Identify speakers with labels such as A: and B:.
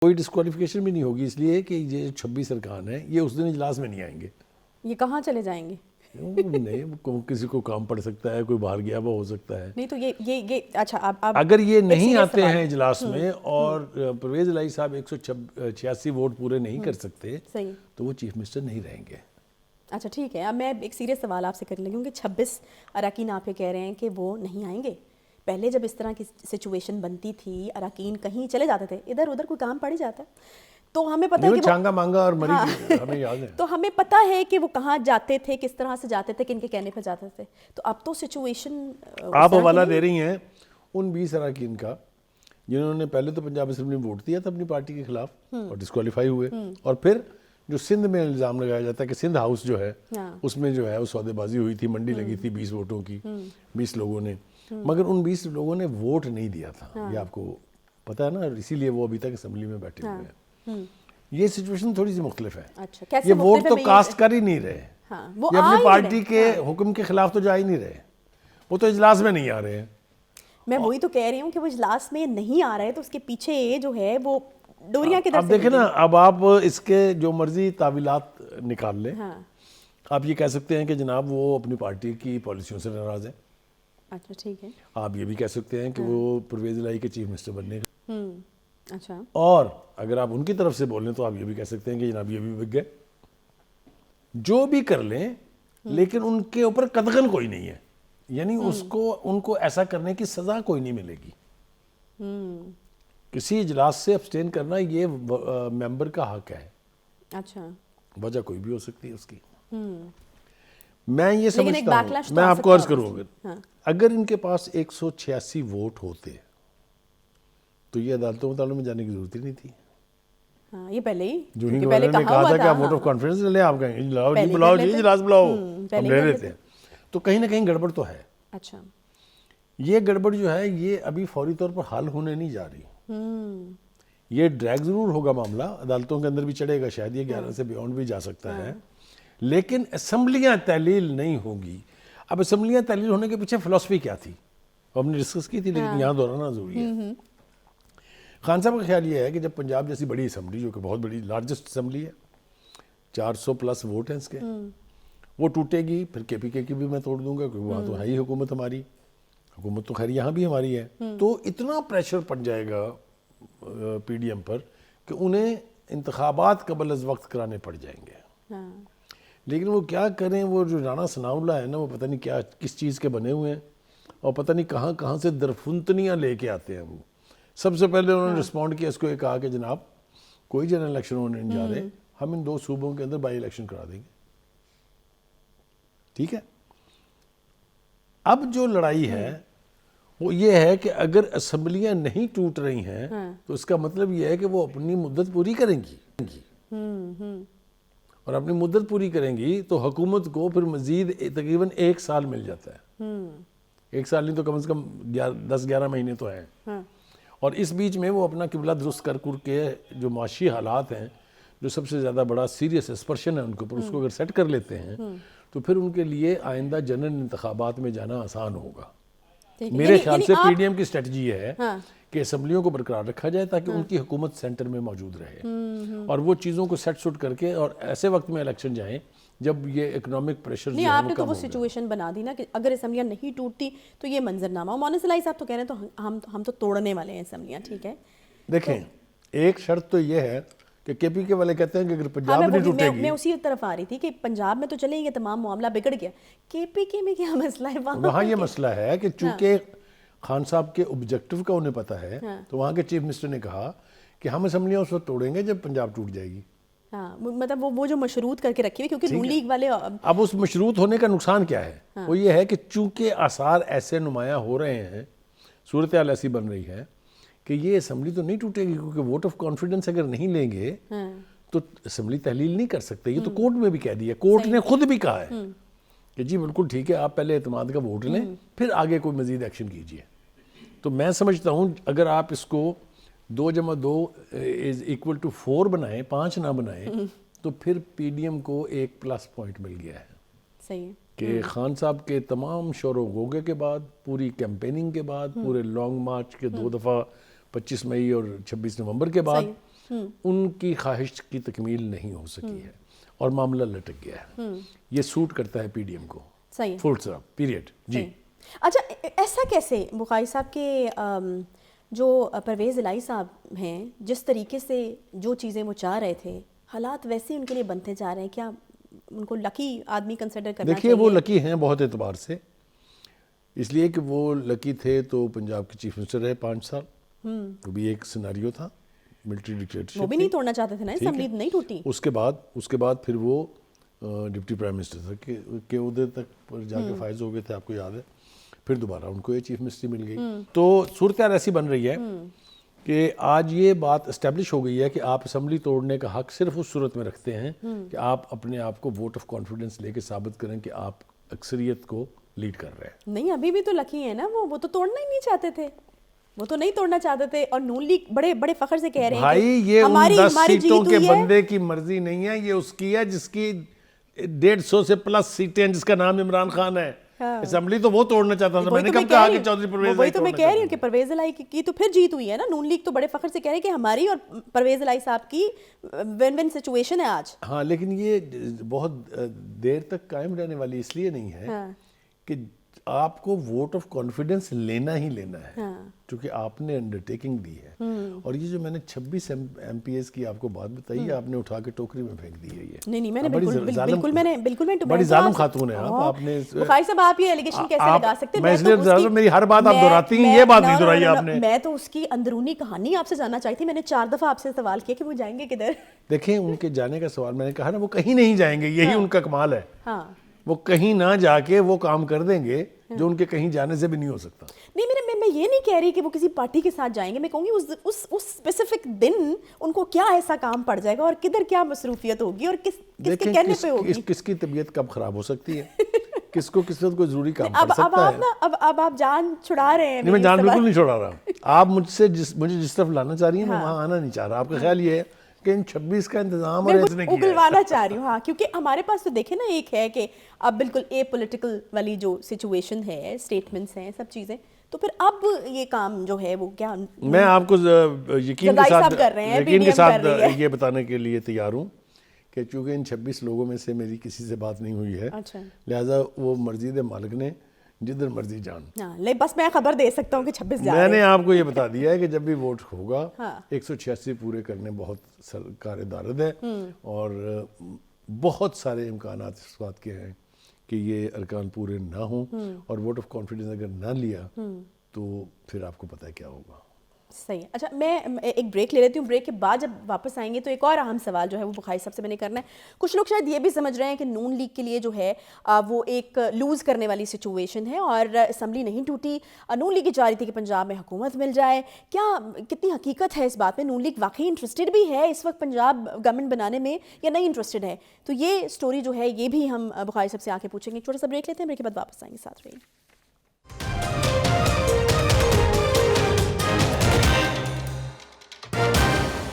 A: کوئی ڈسکوالیفیکیشن بھی نہیں ہوگی، اس لیے کہ یہ 26 ارکان ہیں یہ اس دن اجلاس میں نہیں آئیں گے.
B: یہ کہاں چلے جائیں گے؟
A: نہیں، کسی کو کام پڑ سکتا ہے، کوئی باہر گیا ہوا ہو سکتا ہے.
B: نہیں تو یہ اچھا اب
A: اگر یہ نہیں آتے ہیں اجلاس میں اور پرویز الہی صاحب 186 ووٹ پورے نہیں کر سکتے تو وہ چیف منسٹر نہیں رہیں گے.
B: اچھا ٹھیک ہے. اب میں ایک سیریس سوال آپ سے کرنے لگی ہوں کہ 26 اراکین آپ کے کہہ رہے ہیں کہ وہ نہیں آئیں گے. پہلے جب اس طرح کی سچویشن بنتی تھی اراکین کہیں چلے جاتے تھے، ادھر ادھر کوئی کام پڑ ہی جاتا ہے تو ہمیں پتہ ہے کہ
A: چانگا مانگا اور مری ہمیں یاد ہے.
B: تو ہمیں پتہ ہے کہ وہ کہاں جاتے تھے، کس طرح سے جاتے تھے، کن کے کہنے پہ جاتے تھے. تو اب تو سچویشن
A: آپ حوالہ دے رہی ہیں ان 20 اراکین کا جنہوں نے پہلے تو پنجاب اسمبلی میں ووٹ دیا تھا اپنی پارٹی کے خلاف اور ڈسکوالیفائی ہوئے، اور پھر جو سندھ میں الزام لگایا جاتا ہے کہ سندھ ہاؤس جو ہے اس میں جو ہے وہ سودے بازی ہوئی تھی، منڈی لگی تھی 20 ووٹوں کی 20 لوگوں نے، مگر ان 20 لوگوں نے ووٹ نہیں دیا تھا. یہ آپ کو پتہ ہے نا، اسی لیے وہ ابھی تک اسمبلی میں بیٹھے ہوئے ہیں. یہ سچویشن تھوڑی سی مختلف ہے. یہ ووٹ تو کاسٹ کر ہی نہیں رہے، یہ اپنی پارٹی کے حکم کے خلاف تو جا ہی نہیں رہے، وہ تو اجلاس میں نہیں آ رہے ہیں.
B: میں وہی تو کہہ رہی ہوں کہ وہ اجلاس میں نہیں آ رہے تو اس کے پیچھے جو ہے وہ ڈوریاں کی طرف.
A: اب دیکھیں نا، اب آپ اس کے جو مرضی تعویلات نکال لیں. آپ یہ کہہ سکتے ہیں کہ جناب وہ اپنی پارٹی کی پالیسیوں سے ناراض ہیں.
B: اچھا ٹھیک ہے.
A: آپ یہ بھی کہہ سکتے ہیں کہ وہ پرویز الہی کے چیف منسٹر بننے کا.
B: اچھا.
A: اور اگر آپ ان کی طرف سے بولیں تو آپ یہ بھی کہہ سکتے ہیں کہ جناب یہ بھی بک گئے. جو بھی کر لیں لیکن ان کے اوپر قدغن کوئی نہیں ہے، یعنی ان کو ایسا کرنے کی سزا کوئی نہیں ملے گی. کسی اجلاس سے ابسٹین کرنا یہ ممبر کا حق ہے.
B: اچھا.
A: وجہ کوئی بھی ہو سکتی ہے اس کی. میں یہ سمجھتا ہوں، میں آپ کو عرض کروں اگر ان کے پاس 186 ووٹ ہوتے تو یہ عدالتوں مطالعوں میں جانے کی ضرورت ہی نہیں تھی.
B: یہ پہلے ہی
A: جو ہی انہوں نے کہا تھا کہ آپ ووٹ آف کانفیڈنس لیں، آپ کہیں بلاؤ جی اجلاس بلاؤ، ہم لے لیتے ہیں. تو کہیں نہ کہیں گڑبڑ تو ہے.
B: اچھا.
A: یہ گڑبڑ جو ہے یہ ابھی فوری طور پر حل ہونے نہیں جا رہی. یہ ڈریگ ضرور ہوگا معاملہ، عدالتوں کے اندر بھی چڑھے گا، شاید یہ 11 سے بیونڈ بھی جا سکتا ہے، لیکن اسمبلیاں تحلیل نہیں ہوگی. اب اسمبلیاں تحلیل ہونے کے پیچھے فلسفی کیا تھی ہم نے ڈسکس کی تھی، لیکن یہاں دہرانا ضروری ہے. خان صاحب کا خیال یہ ہے کہ جب پنجاب جیسی بڑی اسمبلی جو کہ بہت بڑی لارجسٹ اسمبلی ہے، 400 پلس ووٹ ہیں اس کے، وہ ٹوٹے گی، پھر کے پی کے کی بھی میں توڑ دوں گا کیونکہ وہاں تو ہے ہی حکومت ہماری، حکومت تو خیر یہاں بھی ہماری ہے. تو اتنا پریشر پڑ جائے گا پی ڈی ایم پر کہ انہیں انتخابات قبل از وقت کرانے پڑ جائیں گے. لیکن وہ کیا کریں، وہ جو رانا ثناء اللہ ہے نا، وہ پتہ نہیں کیا کس چیز کے بنے ہوئے ہیں اور پتہ نہیں کہاں کہاں سے درفنتنیاں لے کے آتے ہیں. وہ سب سے پہلے انہوں نے رسپونڈ کیا، اس کو یہ کہا کہ جناب کوئی جنرل الیکشن ہونے نہیں جا رہے، ہم ان 2 صوبوں کے اندر بائی الیکشن کرا دیں گے. ٹھیک ہے. اب جو لڑائی ہے وہ یہ ہے کہ اگر اسمبلیاں نہیں ٹوٹ رہی ہیں تو اس کا مطلب یہ ہے کہ وہ اپنی مدت پوری کریں گی، اور اپنی مدت پوری کریں گی تو حکومت کو پھر مزید تقریباً 1 سال مل جاتا ہے. 1 سال نہیں تو کم از کم 10-11 مہینے تو ہیں. اور اس بیچ میں وہ اپنا قبلہ درست کر کے جو معاشی حالات ہیں، جو سب سے زیادہ بڑا سیریس اسپرشن ہے ان کے اوپر، اس کو اگر سیٹ کر لیتے ہیں تو پھر ان کے لیے آئندہ جنرل انتخابات میں جانا آسان ہوگا. میرے خیال سے پی ڈی ایم کی اسٹریٹجی یہ ہے کہ اسمبلیوں کو برقرار رکھا جائے تاکہ ان کی حکومت سینٹر میں موجود رہے، اور وہ چیزوں کو سیٹ سوٹ کر کے اور ایسے وقت میں الیکشن جائیں جب یہ اکنامک پریشر
B: نہیں. آپ نے تو وہ سچویشن بنا دی نا کہ اگر اسمبلیاں نہیں ٹوٹتی تو یہ منظرنامہ. مونس الہی صاحب تو کہہ رہے ہیں تو ہم تو توڑنے والے ہیں اسمبلیاں. ٹھیک ہے.
A: دیکھیں ایک شرط تو یہ ہے کہ کے پی کے والے کہتے ہیں کہ اگر پنجاب نہیں ٹوٹے گی.
B: میں اسی طرف آ رہی تھی کہ پنجاب میں تو چلیں گے تمام معاملہ بگڑ گیا، کے پی کے میں کیا مسئلہ ہے؟
A: وہاں یہ مسئلہ ہے کہ چونکہ خان صاحب کے آبجیکٹو کا انہیں پتہ ہے، تو وہاں کے چیف منسٹر نے کہا کہ ہم اسمبلیاں اس وقت توڑیں گے جب پنجاب ٹوٹ جائے گی.
B: مطلب وہ جو مشروط کر کے رکھی ہوئی، کیونکہ نون لیگ والے.
A: اب اس مشروط ہونے کا نقصان کیا ہے؟ وہ یہ ہے کہ چونکہ آثار ایسے نمایاں ہو رہے ہیں، صورتحال ایسی بن رہی ہے کہ یہ اسمبلی تو نہیں ٹوٹے گی، کیونکہ ووٹ آف کانفیڈنس اگر نہیں لیں گے تو اسمبلی تحلیل نہیں کر سکتے. یہ تو کورٹ میں بھی کہہ دیا، کورٹ نے خود بھی کہا ہے کہ جی بالکل ٹھیک ہے، آپ پہلے اعتماد کا ووٹ لیں پھر آگے کوئی مزید ایکشن کیجیے. تو میں سمجھتا ہوں اگر آپ اس کو 2+2 = 4 بنائیں، 5 نہ بنائیں، تو پھر پی ڈی ایم کو ایک پلس پوائنٹ مل گیا ہے.
B: صحیح ہے
A: کہ خان صاحب کے تمام شور و غوغے کے بعد، پوری کیمپیننگ کے بعد، پورے لانگ مارچ کے 2 دفعہ 25 مئی اور 26 نومبر کے بعد، ان کی خواہش کی تکمیل نہیں ہو سکی ہے اور معاملہ لٹک گیا ہے. یہ سوٹ کرتا ہے پی ڈی ایم کو.
B: صحیح.
A: Full stop period. جی
B: اچھا ایسا کیسے بخاری صاحب کے جو پرویز الہی صاحب ہیں جس طریقے سے جو چیزیں وہ چاہ رہے تھے حالات ویسے ان کے لیے بنتے جا رہے ہیں, کیا ان کو لکی آدمی کنسیڈر کرنا چاہیے؟
A: دیکھیے وہ لکی ہیں بہت اعتبار سے, اس لیے کہ وہ لکی تھے تو پنجاب کے چیف منسٹر رہے 5 سال. وہ بھی ایک سیناریو تھا, ملٹری ڈکٹیٹرشپ.
B: وہ بھی نہیں توڑنا چاہتے تھے نا, اسمبلی نہیں ٹوٹی.
A: اس کے بعد پھر وہ ڈپٹی پرائم منسٹر تھا کہ عہدے تک جا کے فائز ہو گئے تھے, آپ کو یاد ہے. پھر دوبارہ ان کو یہ چیف منسٹری مل گئی. تو صورتحال ایسی بن رہی ہے کہ آج یہ بات اسٹیبلش ہو گئی ہے کہ آپ اسمبلی توڑنے کا حق صرف اس صورت میں رکھتے ہیں کہ آپ اپنے آپ کو ووٹ آف کانفیڈنس لے کے ثابت کریں کہ آپ اکثریت کو لیڈ کر رہے ہیں.
B: نہیں ابھی بھی تو لکی ہیں نا, وہ تو توڑنا ہی نہیں چاہتے تھے, وہ تو نہیں توڑنا چاہتے تھے. اور نون لیگ بڑے بڑے فخر سے کہہ رہے ہیں
A: بھائی یہ ان 10 سیٹوں کے بندے کی مرضی نہیں ہے, یہ اس کی ہے جس کی 150 سے پلس سیٹیں جس کا نام عمران خان ہے. اسمبلی تو وہ توڑنا چاہتا تھا. میں نے کب کہا کہ چودھری پرویز الہی,
B: وہی تو میں کہہ رہی ہوں کہ پرویز الہی کی تو پھر جیت ہوئی ہے نا. نون لیگ تو بڑے فخر سے کہہ رہے ہیں کہ ہماری اور پرویز الہی صاحب کی ون ون سچویشن ہے آج.
A: ہاں لیکن یہ بہت دیر تک قائم رہنے والی اس لیے نہیں ہے کہ آپ کو ووٹ آف کانفیڈنس لینا ہی لینا ہے کیونکہ آپ نے انڈرٹیکنگ دی ہے. اور یہ جو میں نے 26 ایم پی ایز کی آپ کو بات بتائی ہے, آپ نے اٹھا کے ٹوکری میں پھینک دی ہے. یہ
B: نہیں میں نے بالکل
A: بڑی ظالم خاتون ہے آپ نے.
B: بخاری صاحب آپ یہ ایلیگیشن کیسے لگا سکتے ہیں؟
A: میں اس لیے میری ہر بات آپ دہراتی ہیں, یہ بات نہیں دہرائی آپ نے.
B: میں تو اس کی اندرونی کہانی آپ سے جاننا چاہتی تھی. میں نے 4 دفعہ آپ سے سوال کیا کہ وہ جائیں گے کدھر.
A: دیکھیں ان کے جانے کا سوال میں نے کہا نا, وہ کہیں نہیں جائیں گے, یہی ان کا کمال ہے. وہ کہیں نہ جا کے وہ کام کر دیں گے جو ان کے کہیں جانے سے بھی نہیں ہو سکتا.
B: نہیں میں یہ نہیں کہہ رہی کہ وہ کسی پارٹی کے ساتھ جائیں گے. میں کہوں گی اس اسپیسیفک دن ان کو کیا ایسا کام پڑ جائے گا اور کدھر کیا مصروفیت ہوگی اور کس کے کہنے پہ ہوگی.
A: کس کی طبیعت کب خراب ہو سکتی ہے, کس کو کس وقت کوئی ضروری کام پڑ سکتا ہے.
B: اب آپ جان چھڑا رہے ہیں.
A: نہیں میں جان بالکل نہیں چھڑا رہا. آپ مجھے جس طرف لانا چاہ رہی ہیں میں وہاں آنا نہیں چاہ رہا. آپ کا خیال یہ ہے کہ ان 26 کا انتظام اور اس نے کیا
B: اگلوانا چاہ رہی ہوں. ہاں کیونکہ ہمارے پاس تو دیکھیں نا, ایک ہے کہ اب بالکل اے پولیٹیکل والی جو سچویشن ہے, اسٹیٹمنٹس ہیں, سب چیزیں, تو پھر اب یہ کام جو ہے وہ کیا
A: میں آپ کو یقین کے ساتھ یہ بتانے کے لیے تیار ہوں کہ چونکہ ان 26 لوگوں میں سے میری کسی سے بات نہیں ہوئی ہے, لہٰذا وہ مرضی دے مالک نے جدھر مرضی جان.
B: بس میں خبر دے سکتا ہوں کہ 26
A: میں نے آپ کو یہ بتا دیا ہے کہ جب بھی ووٹ ہوگا 186 پورے کرنے بہت سرکار دارد ہے اور بہت سارے امکانات اس بات کے ہیں کہ یہ ارکان پورے نہ ہوں اور ووٹ آف کانفیڈنس اگر نہ لیا تو پھر آپ کو پتہ ہے کیا ہوگا.
B: صحیح. اچھا میں ایک بریک لے لیتی ہوں. بریک کے بعد جب واپس آئیں گے تو ایک اور اہم سوال جو ہے وہ بخاری صاحب سے میں نے کرنا ہے. کچھ لوگ شاید یہ بھی سمجھ رہے ہیں کہ نون لیگ کے لیے جو ہے وہ ایک لوز کرنے والی سچویشن ہے اور اسمبلی نہیں ٹوٹی. نون لیگ کی چاہ رہی تھی کہ پنجاب میں حکومت مل جائے. کیا کتنی حقیقت ہے اس بات میں؟ نون لیگ واقعی انٹرسٹڈ بھی ہے اس وقت پنجاب گورنمنٹ بنانے میں یا نہیں انٹرسٹڈ ہے؟ تو یہ سٹوری جو ہے یہ بھی ہم بخاری صاحب سے آ کے پوچھیں گے. چھوٹا سا بریک لیتے ہیں, بریک کے بعد واپس آئیں گے. ساتھ رہیے.